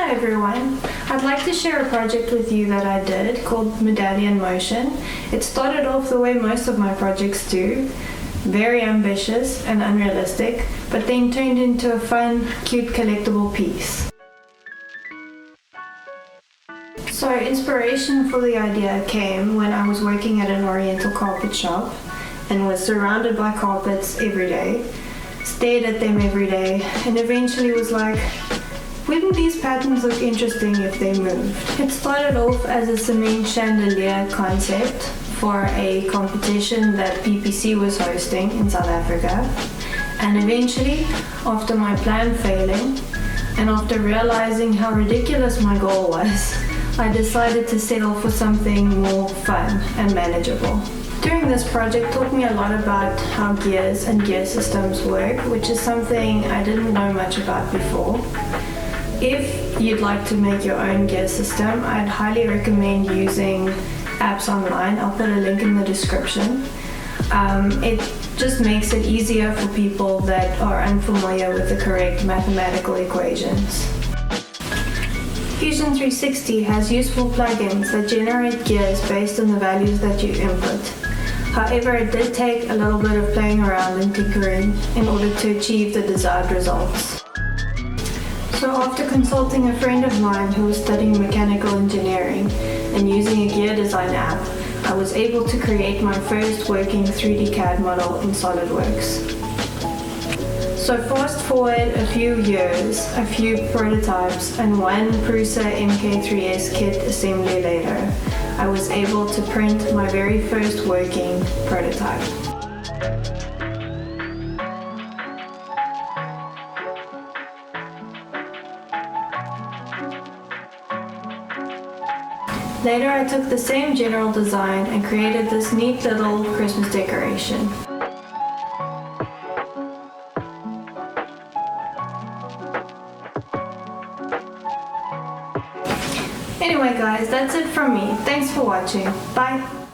Hi everyone, I'd like to share a project with you that I did called Medallion Motion. It started off the way most of my projects do, very ambitious and unrealistic, but then turned into a fun, cute collectible piece. So inspiration for the idea came when I was working at an oriental carpet shop and was surrounded by carpets every day, stared at them every day, and eventually was like, wouldn't these patterns look interesting if they moved? It started off as a cement chandelier concept for a competition that PPC was hosting in South Africa. And eventually, after my plan failing, and after realizing how ridiculous my goal was, I decided to settle for something more fun and manageable. Doing this project taught me a lot about how gears and gear systems work, which is something I didn't know much about before. If you'd like to make your own gear system, I'd highly recommend using apps online. I'll put a link in the description. It just makes it easier for people that are unfamiliar with the correct mathematical equations. Fusion 360 has useful plugins that generate gears based on the values that you input. However, it did take a little bit of playing around and tinkering in order to achieve the desired results. So after consulting a friend of mine who was studying mechanical engineering and using a gear design app, I was able to create my first working 3D CAD model in Solidworks. So fast forward a few years, a few prototypes, and one Prusa MK3s kit assembly later, I was able to print my very first working prototype. Later, I took the same general design and created this neat little Christmas decoration. Anyway guys, that's it from me. Thanks for watching. Bye!